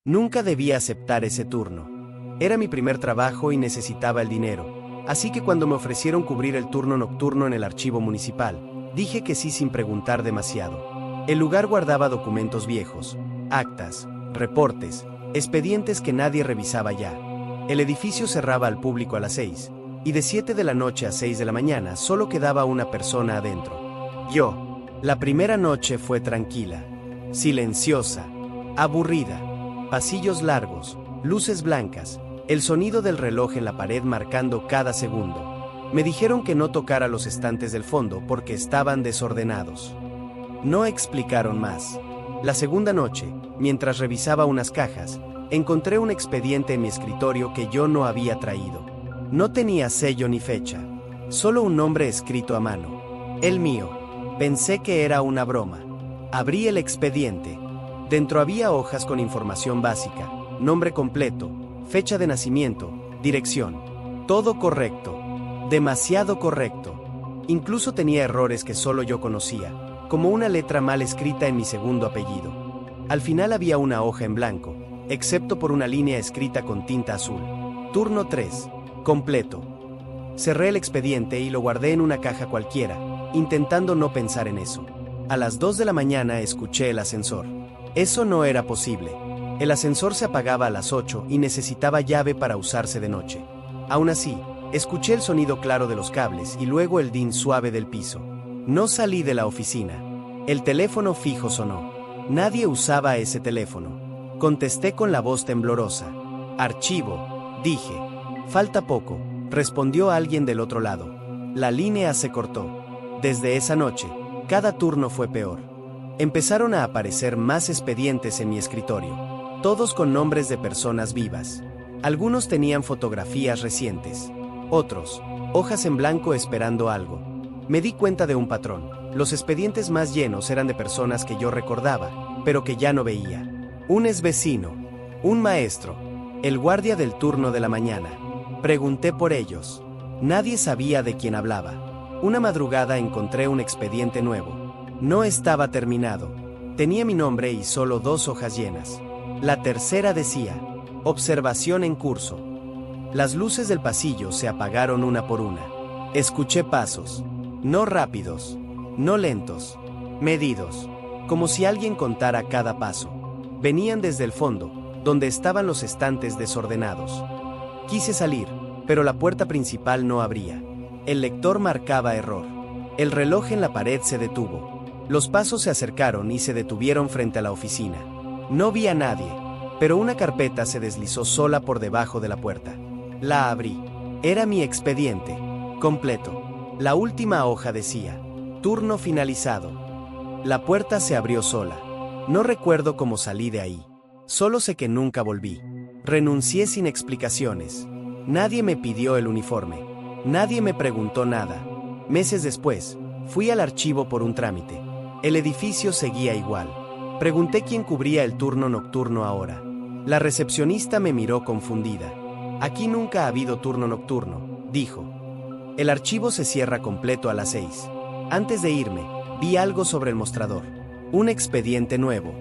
Nunca debía aceptar ese turno. Era mi primer trabajo y necesitaba el dinero, así que cuando me ofrecieron cubrir el turno nocturno en el archivo municipal, dije que sí sin preguntar demasiado. El lugar guardaba documentos viejos, actas, reportes, expedientes que nadie revisaba ya. El edificio cerraba al público a las 6, y de 7 de la noche a 6 de la mañana solo quedaba una persona adentro. Yo. La primera noche fue tranquila, silenciosa, aburrida. Pasillos largos, luces blancas, el sonido del reloj en la pared marcando cada segundo. Me dijeron que no tocara los estantes del fondo porque estaban desordenados. No explicaron más. La segunda noche, mientras revisaba unas cajas, encontré un expediente en mi escritorio que yo no había traído. No tenía sello ni fecha, solo un nombre escrito a mano. El mío. Pensé que era una broma. Abrí el expediente. Dentro había hojas con información básica, nombre completo, fecha de nacimiento, dirección. Todo correcto. Demasiado correcto. Incluso tenía errores que solo yo conocía, como una letra mal escrita en mi segundo apellido. Al final había una hoja en blanco, excepto por una línea escrita con tinta azul. Turno 3. Completo. Cerré el expediente y lo guardé en una caja cualquiera, intentando no pensar en eso. A las 2 de la mañana escuché el ascensor. Eso no era posible. El ascensor se apagaba a las 8 y necesitaba llave para usarse de noche. Aún así, escuché el sonido claro de los cables y luego el din suave del piso. No salí de la oficina. El teléfono fijo sonó. Nadie usaba ese teléfono. Contesté con la voz temblorosa. Archivo, dije. Falta poco, respondió alguien del otro lado. La línea se cortó. Desde esa noche, cada turno fue peor. Empezaron a aparecer más expedientes en mi escritorio, todos con nombres de personas vivas. Algunos tenían fotografías recientes, otros, hojas en blanco esperando algo. Me di cuenta de un patrón. Los expedientes más llenos eran de personas que yo recordaba, pero que ya no veía. Un exvecino, un maestro, el guardia del turno de la mañana. Pregunté por ellos. Nadie sabía de quién hablaba. Una madrugada encontré un expediente nuevo. No estaba terminado. Tenía mi nombre y solo 2 hojas llenas. La tercera decía, observación en curso. Las luces del pasillo se apagaron una por una. Escuché pasos. No rápidos, no lentos, medidos, como si alguien contara cada paso. Venían desde el fondo, donde estaban los estantes desordenados. Quise salir, pero la puerta principal no abría. El lector marcaba error. El reloj en la pared se detuvo. Los pasos se acercaron y se detuvieron frente a la oficina. No vi a nadie, pero una carpeta se deslizó sola por debajo de la puerta. La abrí. Era mi expediente, completo. La última hoja decía, turno finalizado. La puerta se abrió sola. No recuerdo cómo salí de ahí. Solo sé que nunca volví. Renuncié sin explicaciones. Nadie me pidió el uniforme. Nadie me preguntó nada. Meses después, fui al archivo por un trámite. El edificio seguía igual. Pregunté quién cubría el turno nocturno ahora. La recepcionista me miró confundida. Aquí nunca ha habido turno nocturno, dijo. El archivo se cierra completo a las 6. Antes de irme, vi algo sobre el mostrador. Un expediente nuevo.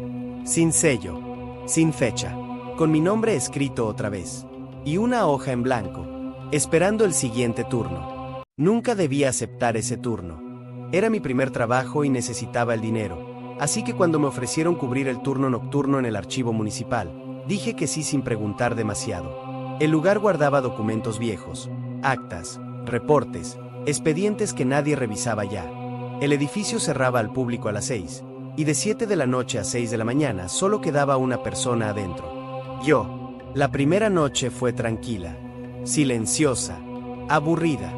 Sin sello. Sin fecha. Con mi nombre escrito otra vez. Y una hoja en blanco. Esperando el siguiente turno. Nunca debía aceptar ese turno. Era mi primer trabajo y necesitaba el dinero, así que cuando me ofrecieron cubrir el turno nocturno en el archivo municipal, dije que sí sin preguntar demasiado. El lugar guardaba documentos viejos, actas, reportes, expedientes que nadie revisaba ya. El edificio cerraba al público a las 6, y de 7 de la noche a 6 de la mañana solo quedaba una persona adentro. Yo. La primera noche fue tranquila, silenciosa, aburrida.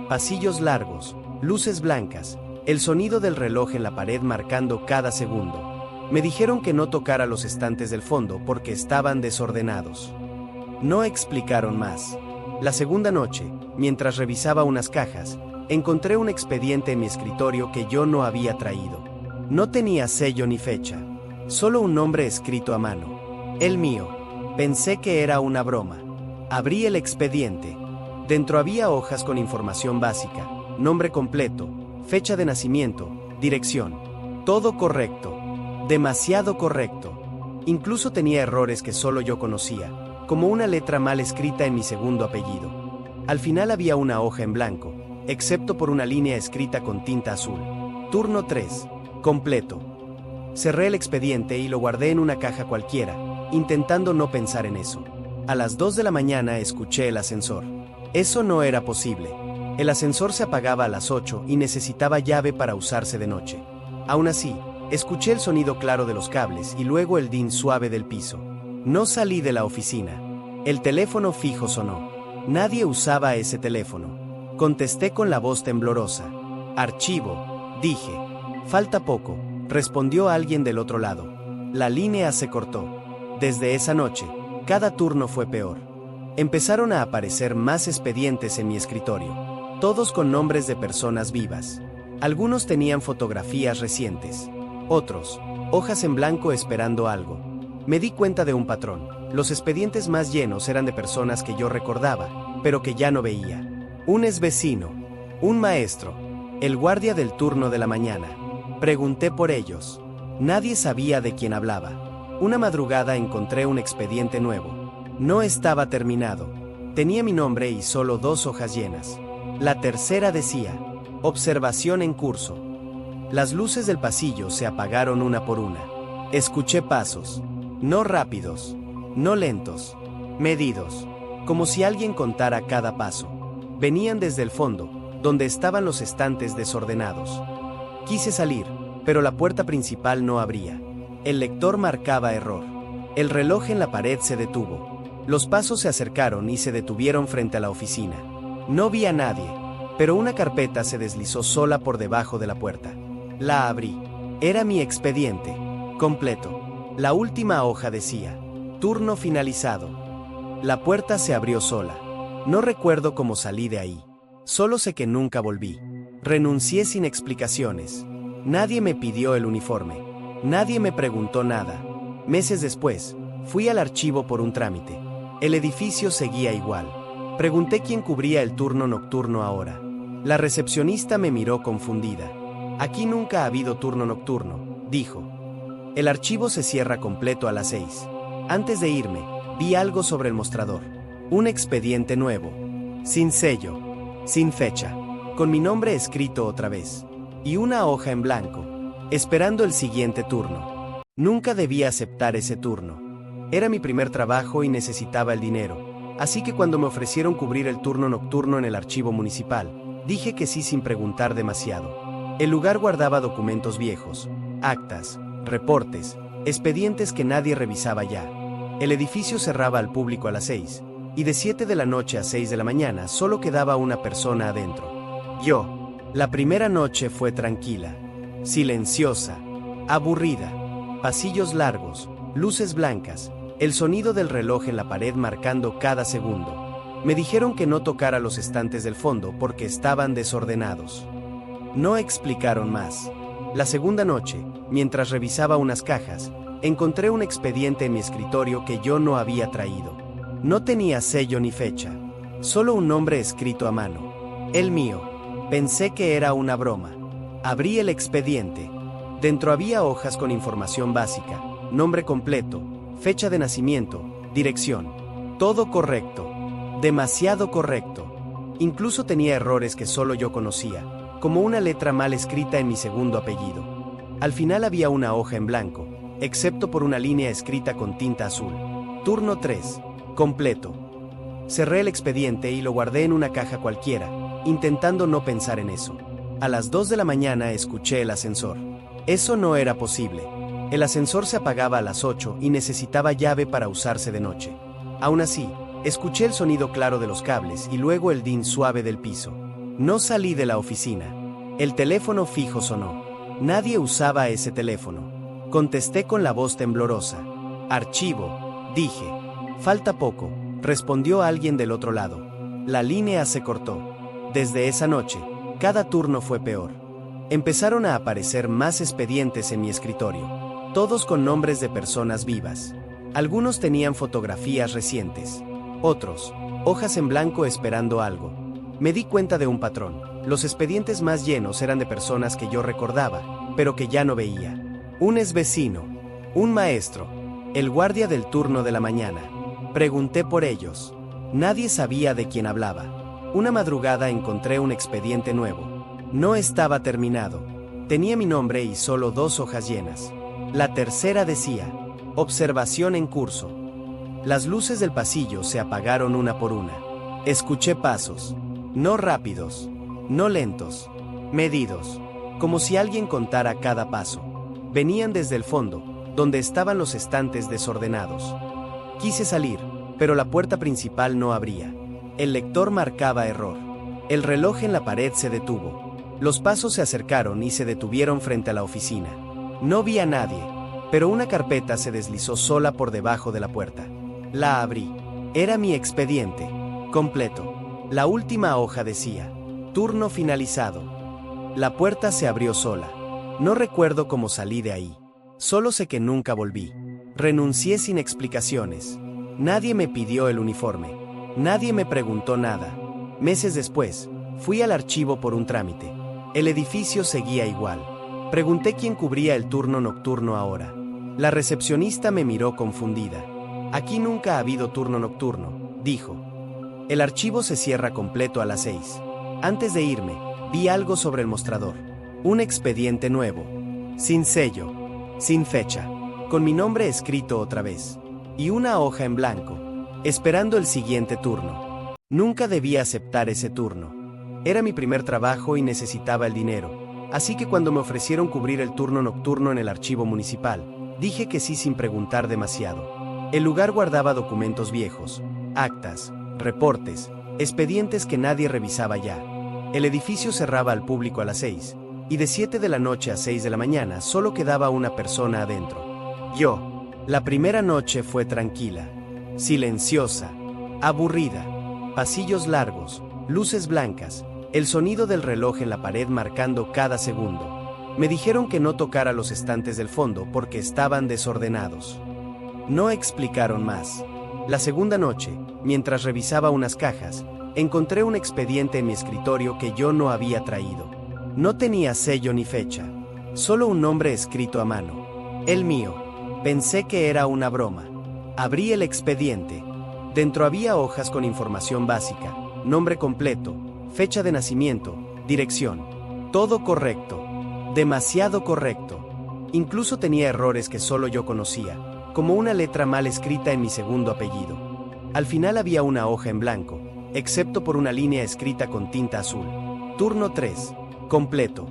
Pasillos largos, luces blancas, el sonido del reloj en la pared marcando cada segundo. Me dijeron que no tocara los estantes del fondo porque estaban desordenados. No explicaron más. La segunda noche, mientras revisaba unas cajas, encontré un expediente en mi escritorio que yo no había traído. No tenía sello ni fecha, solo un nombre escrito a mano. El mío. Pensé que era una broma. Abrí el expediente. Dentro había hojas con información básica, nombre completo, fecha de nacimiento, dirección. Todo correcto. Demasiado correcto. Incluso tenía errores que solo yo conocía, como una letra mal escrita en mi segundo apellido. Al final había una hoja en blanco, excepto por una línea escrita con tinta azul. Turno 3. Completo. Cerré el expediente y lo guardé en una caja cualquiera, intentando no pensar en eso. A las 2 de la mañana escuché el ascensor. Eso no era posible. El ascensor se apagaba a las 8 y necesitaba llave para usarse de noche. Aún así, escuché el sonido claro de los cables y luego el din suave del piso. No salí de la oficina. El teléfono fijo sonó. Nadie usaba ese teléfono. Contesté con la voz temblorosa. Archivo, dije. Falta poco, respondió alguien del otro lado. La línea se cortó. Desde esa noche, cada turno fue peor. Empezaron a aparecer más expedientes en mi escritorio, todos con nombres de personas vivas. Algunos tenían fotografías recientes, otros, hojas en blanco esperando algo. Me di cuenta de un patrón. Los expedientes más llenos eran de personas que yo recordaba, pero que ya no veía. Un exvecino, un maestro, el guardia del turno de la mañana. Pregunté por ellos. Nadie sabía de quién hablaba. Una madrugada encontré un expediente nuevo. No estaba terminado. Tenía mi nombre y solo 2 hojas llenas. La tercera decía, observación en curso. Las luces del pasillo se apagaron una por una. Escuché pasos. No rápidos, no lentos, medidos, como si alguien contara cada paso. Venían desde el fondo, donde estaban los estantes desordenados. Quise salir, pero la puerta principal no abría. El lector marcaba error. El reloj en la pared se detuvo. Los pasos se acercaron y se detuvieron frente a la oficina. No vi a nadie, pero una carpeta se deslizó sola por debajo de la puerta. La abrí. Era mi expediente, completo. La última hoja decía, turno finalizado. La puerta se abrió sola. No recuerdo cómo salí de ahí. Solo sé que nunca volví. Renuncié sin explicaciones. Nadie me pidió el uniforme. Nadie me preguntó nada. Meses después, fui al archivo por un trámite. El edificio seguía igual. Pregunté quién cubría el turno nocturno ahora. La recepcionista me miró confundida. Aquí nunca ha habido turno nocturno, dijo. El archivo se cierra completo a las 6. Antes de irme, vi algo sobre el mostrador. Un expediente nuevo. Sin sello. Sin fecha. Con mi nombre escrito otra vez. Y una hoja en blanco. Esperando el siguiente turno. Nunca debía aceptar ese turno. Era mi primer trabajo y necesitaba el dinero. Así que cuando me ofrecieron cubrir el turno nocturno en el archivo municipal, dije que sí sin preguntar demasiado. El lugar guardaba documentos viejos, actas, reportes, expedientes que nadie revisaba ya. El edificio cerraba al público a las 6, y de 7 de la noche a 6 de la mañana solo quedaba una persona adentro. Yo. La primera noche fue tranquila, silenciosa, aburrida. Pasillos largos, luces blancas, el sonido del reloj en la pared marcando cada segundo. Me dijeron que no tocara los estantes del fondo porque estaban desordenados. No explicaron más. La segunda noche, mientras revisaba unas cajas, encontré un expediente en mi escritorio que yo no había traído. No tenía sello ni fecha, solo un nombre escrito a mano. El mío. Pensé que era una broma. Abrí el expediente. Dentro había hojas con información básica, nombre completo, fecha de nacimiento, dirección. Todo correcto. Demasiado correcto. Incluso tenía errores que solo yo conocía, como una letra mal escrita en mi segundo apellido. Al final había una hoja en blanco, excepto por una línea escrita con tinta azul. Turno 3. Completo. Cerré el expediente y lo guardé en una caja cualquiera, intentando no pensar en eso. A las 2 de la mañana escuché el ascensor. Eso no era posible. El ascensor se apagaba a las 8 y necesitaba llave para usarse de noche. Aún así, escuché el sonido claro de los cables y luego el din suave del piso. No salí de la oficina. El teléfono fijo sonó. Nadie usaba ese teléfono. Contesté con la voz temblorosa. Archivo, dije. Falta poco, respondió alguien del otro lado. La línea se cortó. Desde esa noche, cada turno fue peor. Empezaron a aparecer más expedientes en mi escritorio, todos con nombres de personas vivas. Algunos tenían fotografías recientes, otros, hojas en blanco esperando algo. Me di cuenta de un patrón. Los expedientes más llenos eran de personas que yo recordaba, pero que ya no veía. Un exvecino, un maestro, El guardia del turno de la mañana. Pregunté por ellos. Nadie sabía de quién hablaba. Una madrugada encontré un expediente nuevo. No estaba terminado. Tenía mi nombre y solo 2 hojas llenas. La tercera decía: observación en curso. Las luces del pasillo se apagaron una por una. Escuché pasos. No rápidos, no lentos, medidos, como si alguien contara cada paso. Venían desde el fondo, donde estaban los estantes desordenados. Quise salir, pero la puerta principal no abría. El lector marcaba error. El reloj en la pared se detuvo. Los pasos se acercaron y se detuvieron frente a la oficina. No vi a nadie, pero una carpeta se deslizó sola por debajo de la puerta. La abrí. Era mi expediente, completo. La última hoja decía: turno finalizado. La puerta se abrió sola. No recuerdo cómo salí de ahí. Solo sé que nunca volví. Renuncié sin explicaciones. Nadie me pidió el uniforme. Nadie me preguntó nada. Meses después, fui al archivo por un trámite. El edificio seguía igual. Pregunté quién cubría el turno nocturno ahora. La recepcionista me miró confundida. Aquí nunca ha habido turno nocturno, dijo. El archivo se cierra completo a las 6. Antes de irme, vi algo sobre el mostrador. Un expediente nuevo. Sin sello. Sin fecha. Con mi nombre escrito otra vez. Y una hoja en blanco. Esperando el siguiente turno. Nunca debía aceptar ese turno. Era mi primer trabajo y necesitaba el dinero. Así que cuando me ofrecieron cubrir el turno nocturno en el archivo municipal, dije que sí sin preguntar demasiado. El lugar guardaba documentos viejos, actas, reportes, expedientes que nadie revisaba ya. El edificio cerraba al público a las 6, y de 7 de la noche a 6 de la mañana solo quedaba una persona adentro. Yo. La primera noche fue tranquila, silenciosa, aburrida. Pasillos largos, luces blancas, el sonido del reloj en la pared marcando cada segundo. Me dijeron que no tocara los estantes del fondo porque estaban desordenados. No explicaron más. La segunda noche, mientras revisaba unas cajas, encontré un expediente en mi escritorio que yo no había traído. No tenía sello ni fecha, solo un nombre escrito a mano. El mío. Pensé que era una broma. Abrí el expediente. Dentro había hojas con información básica, nombre completo, fecha de nacimiento, dirección. Todo correcto. Demasiado correcto. Incluso tenía errores que solo yo conocía, como una letra mal escrita en mi segundo apellido. Al final había una hoja en blanco, excepto por una línea escrita con tinta azul. Turno 3. Completo.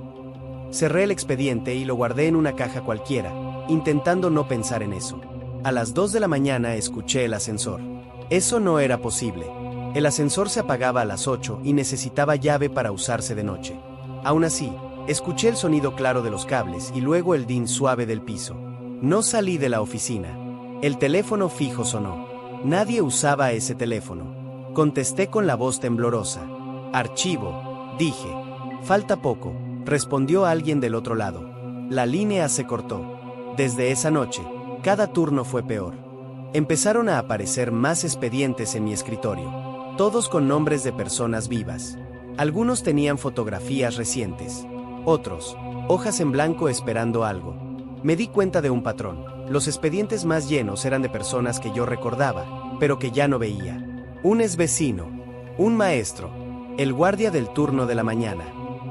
Cerré el expediente y lo guardé en una caja cualquiera, intentando no pensar en eso. A las 2 de la mañana escuché el ascensor. Eso no era posible. El ascensor se apagaba a las 8 y necesitaba llave para usarse de noche. Aún así, escuché el sonido claro de los cables y luego el din suave del piso. No salí de la oficina. El teléfono fijo sonó. Nadie usaba ese teléfono. Contesté con la voz temblorosa. Archivo, dije. Falta poco, respondió alguien del otro lado. La línea se cortó. Desde esa noche, cada turno fue peor. Empezaron a aparecer más expedientes en mi escritorio, todos con nombres de personas vivas. Algunos tenían fotografías recientes, otros, hojas en blanco esperando algo. Me di cuenta de un patrón. Los expedientes más llenos eran de personas que yo recordaba, pero que ya no veía. Un exvecino, un maestro, el guardia del turno de la mañana.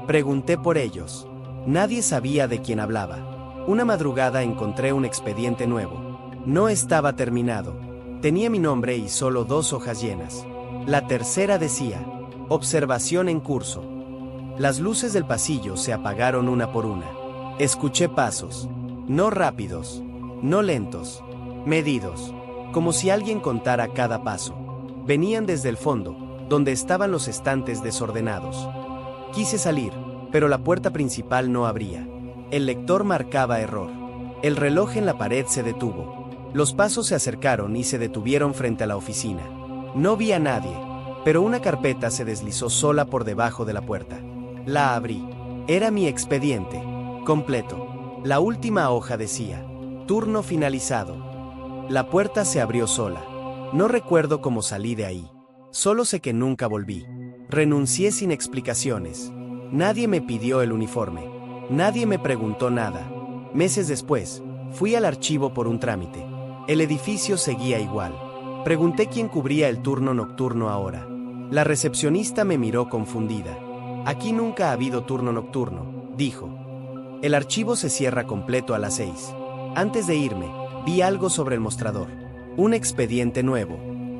Pregunté por ellos. Nadie sabía de quién hablaba. Una madrugada encontré un expediente nuevo. No estaba terminado. Tenía mi nombre y solo 2 hojas llenas. La tercera decía: observación en curso. Las luces del pasillo se apagaron una por una. Escuché pasos. No rápidos, no lentos, medidos, como si alguien contara cada paso. Venían desde el fondo, donde estaban los estantes desordenados. Quise salir, pero la puerta principal no abría. El lector marcaba error. El reloj en la pared se detuvo. Los pasos se acercaron y se detuvieron frente a la oficina. No vi a nadie, pero una carpeta se deslizó sola por debajo de la puerta. La abrí. Era mi expediente, completo. La última hoja decía: turno finalizado. La puerta se abrió sola. No recuerdo cómo salí de ahí. Solo sé que nunca volví. Renuncié sin explicaciones. Nadie me pidió el uniforme. Nadie me preguntó nada. Meses después, fui al archivo por un trámite. El edificio seguía igual. Pregunté quién cubría el turno nocturno ahora. La recepcionista me miró confundida. Aquí nunca ha habido turno nocturno, dijo. El archivo se cierra completo a las 6. Antes de irme, vi algo sobre el mostrador. Un expediente nuevo.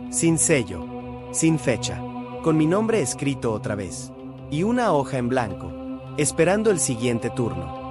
Sin sello. Sin fecha. Con mi nombre escrito otra vez. Y una hoja en blanco. Esperando el siguiente turno.